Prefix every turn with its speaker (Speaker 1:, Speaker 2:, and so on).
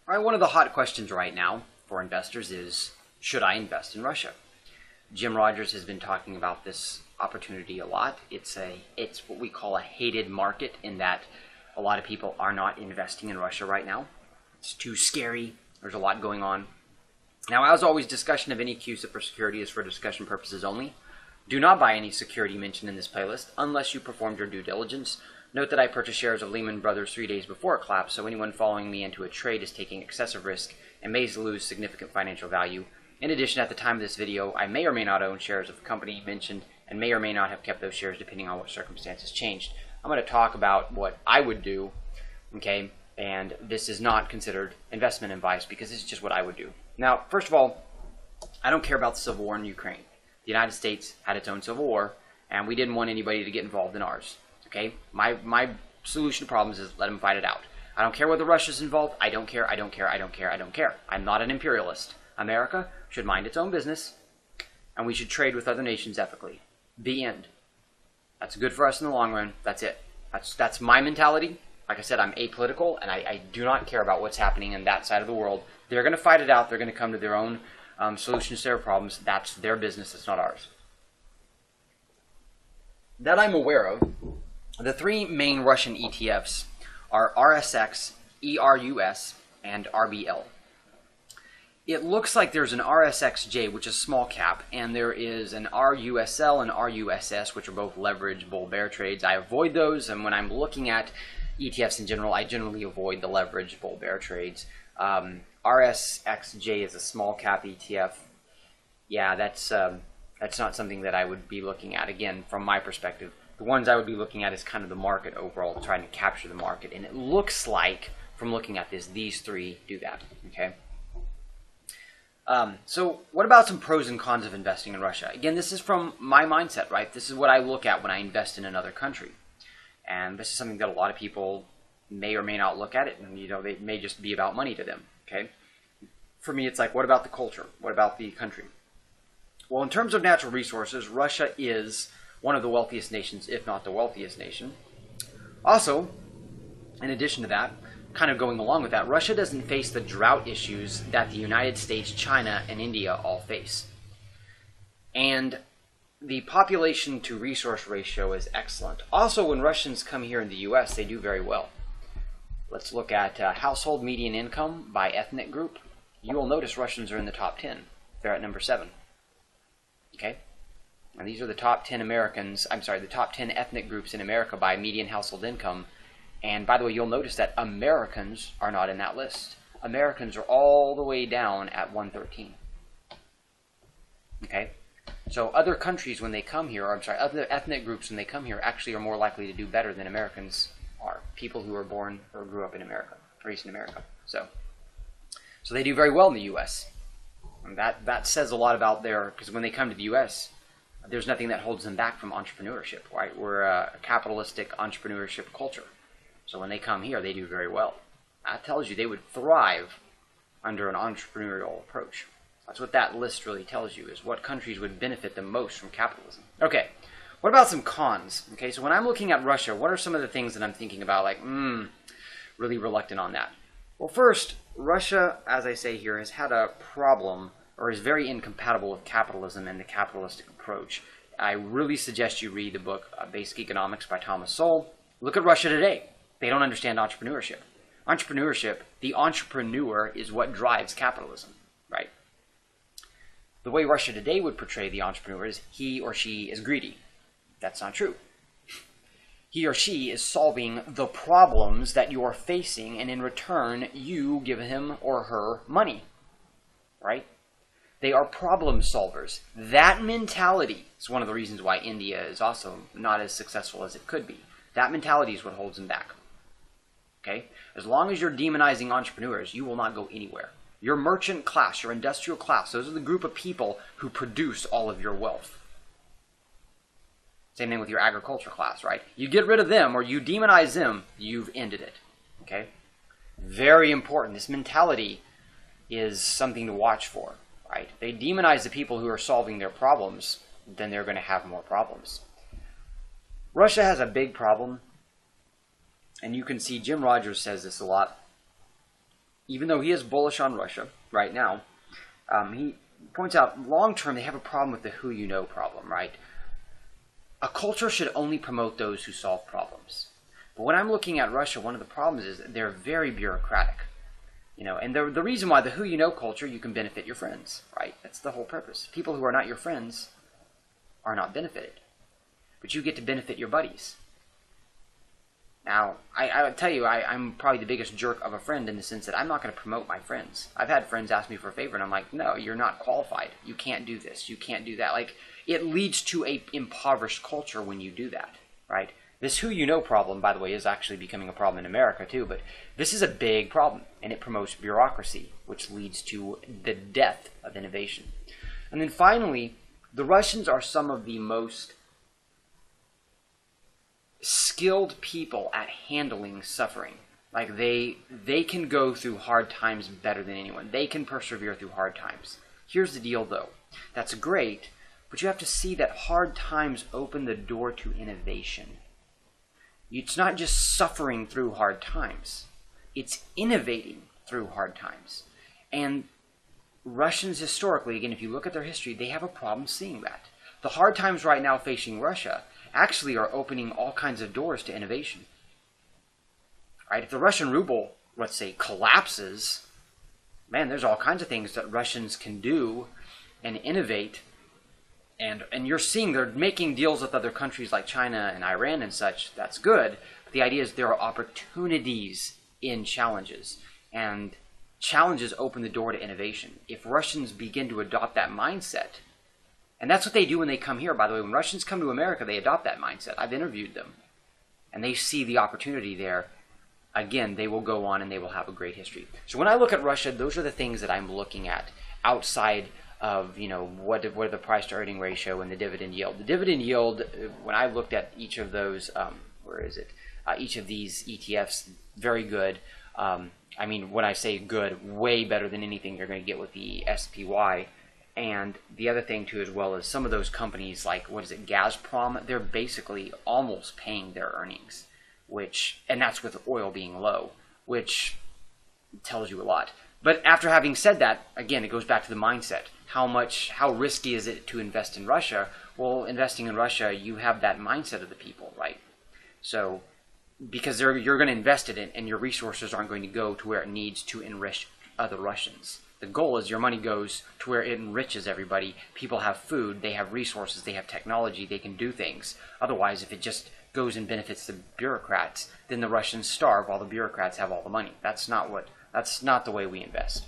Speaker 1: All right, one of the hot questions right now for investors is, should I invest in Russia? Jim Rogers has been talking about this opportunity a lot. It's what we call a hated market, in that a lot of people are not investing in Russia right now. It's too scary. There's a lot going on. Now, as always, discussion of any CUSIP or security is for discussion purposes only. Do not buy any security mentioned in this playlist unless you performed your due diligence. Note that I purchased shares of Lehman Brothers 3 days before it collapsed, so anyone following me into a trade is taking excessive risk and may lose significant financial value. In addition, at the time of this video, I may or may not own shares of the company mentioned and may or may not have kept those shares depending on what circumstances changed. I'm going to talk about what I would do, okay, and this is not considered investment advice because this is just what I would do. Now, first of all, I don't care about the civil war in Ukraine. The United States had its own civil war, and we didn't want anybody to get involved in ours. Okay, my solution to problems is let them fight it out. I don't care whether Russia's involved. I don't care. I don't care. I don't care. I don't care. I'm not an imperialist. America should mind its own business, and we should trade with other nations ethically. The end. That's good for us in the long run. That's it. That's my mentality. Like I said, I'm apolitical, and I do not care about what's happening in that side of the world. They're going to fight it out. They're going to come to their own solutions to their problems. That's their business. It's not ours. That I'm aware of, the three main Russian ETFs are RSX, ERUS, and RBL. It looks like there's an RSXJ, which is small cap, and there is an RUSL and RUSS, which are both leverage bull bear trades. I avoid those, and when I'm looking at ETFs in general, I generally avoid the leverage bull bear trades. RSXJ is a small cap ETF. Yeah, that's not something that I would be looking at. Again, from my perspective, the ones I would be looking at is kind of the market overall, trying to capture the market. And it looks like, from looking at this, these three do that. Okay. So what about some pros and cons of investing in Russia? Again, this is from my mindset, right? This is what I look at when I invest in another country. And this is something that a lot of people may or may not look at it, and they may just be about money to them. Okay. For me, it's like, what about the culture? What about the country? Well, in terms of natural resources, Russia is one of the wealthiest nations, if not the wealthiest nation. Also, in addition to that, kind of going along with that, Russia doesn't face the drought issues that the United States, China, and India all face. And the population to resource ratio is excellent. Also, when Russians come here in the U.S., they do very well. Let's look at household median income by ethnic group. You will notice Russians are in the top 10. They're at number 7. Okay? And these are the top 10 the top 10 ethnic groups in America by median household income. And by the way, you'll notice that Americans are not in that list. Americans are all the way down at 113. Okay? So other countries, when they come here, other ethnic groups, when they come here, actually are more likely to do better than Americans are. People who are born or grew up in America, raised in America. So they do very well in the U.S. And that says a lot about because when they come to the U.S., there's nothing that holds them back from entrepreneurship, right? We're a capitalistic entrepreneurship culture. So when they come here, they do very well. That tells you they would thrive under an entrepreneurial approach. That's what that list really tells you, is what countries would benefit the most from capitalism. Okay, what about some cons? Okay, so when I'm looking at Russia, what are some of the things that I'm thinking about, like, really reluctant on that? Well, first, Russia, as I say here, has had a problem, or is very incompatible with capitalism and the capitalistic approach. I really suggest you read the book Basic Economics by Thomas Sowell. Look at Russia today. They don't understand entrepreneurship. Entrepreneurship, the entrepreneur is what drives capitalism, right? The way Russia today would portray the entrepreneur is he or she is greedy. That's not true. He or she is solving the problems that you are facing, and in return, you give him or her money, right? They are problem solvers. That mentality is one of the reasons why India is also not as successful as it could be. That mentality is what holds them back. Okay? As long as you're demonizing entrepreneurs, you will not go anywhere. Your merchant class, your industrial class, those are the group of people who produce all of your wealth. Same thing with your agriculture class, right? You get rid of them or you demonize them, you've ended it. Okay? Very important. This mentality is something to watch for, right? They demonize the people who are solving their problems, then they're going to have more problems. Russia has a big problem, and you can see Jim Rogers says this a lot. even though he is bullish on Russia right now, he points out long term they have a problem with the who you know problem, right? A culture should only promote those who solve problems. But when I'm looking at Russia, one of the problems is that they're very bureaucratic. And the reason why the who you know culture, you can benefit your friends, right? That's the whole purpose. People who are not your friends are not benefited. But you get to benefit your buddies. Now, I would tell you, I'm probably the biggest jerk of a friend in the sense that I'm not going to promote my friends. I've had friends ask me for a favor, and I'm like, no, you're not qualified. You can't do this. You can't do that. Like, it leads to a impoverished culture when you do that, right? This who you know problem, by the way, is actually becoming a problem in America too, but this is a big problem, and it promotes bureaucracy, which leads to the death of innovation. And then finally, the Russians are some of the most skilled people at handling suffering. Like they can go through hard times better than anyone. They can persevere through hard times. Here's the deal though. That's great, but you have to see that hard times open the door to innovation. It's not just suffering through hard times. It's innovating through hard times. And Russians historically, again, if you look at their history, they have a problem seeing that. The hard times right now facing Russia actually are opening all kinds of doors to innovation. Right? If the Russian ruble, let's say, collapses, man, there's all kinds of things that Russians can do and innovate. And you're seeing they're making deals with other countries like China and Iran and such. That's good. But the idea is there are opportunities in challenges. And challenges open the door to innovation. If Russians begin to adopt that mindset, and that's what they do when they come here, by the way. When Russians come to America, they adopt that mindset. I've interviewed them. And they see the opportunity there. Again, they will go on and they will have a great history. So when I look at Russia, those are the things that I'm looking at outside of, what are the price to earning ratio and the dividend yield. The dividend yield, when I looked at each of those, each of these ETFs, very good. When I say good, way better than anything you're going to get with the SPY. And the other thing too as well is some of those companies like, Gazprom, they're basically almost paying their earnings, and that's with oil being low, which tells you a lot. But after having said that, again, it goes back to the mindset. How risky is it to invest in Russia? Well, investing in Russia, you have that mindset of the people, right? So, because you're going to invest in it and your resources aren't going to go to where it needs to enrich other Russians. The goal is your money goes to where it enriches everybody. People have food, they have resources, they have technology, they can do things. Otherwise, if it just goes and benefits the bureaucrats, then the Russians starve while the bureaucrats have all the money. That's not the way we invest.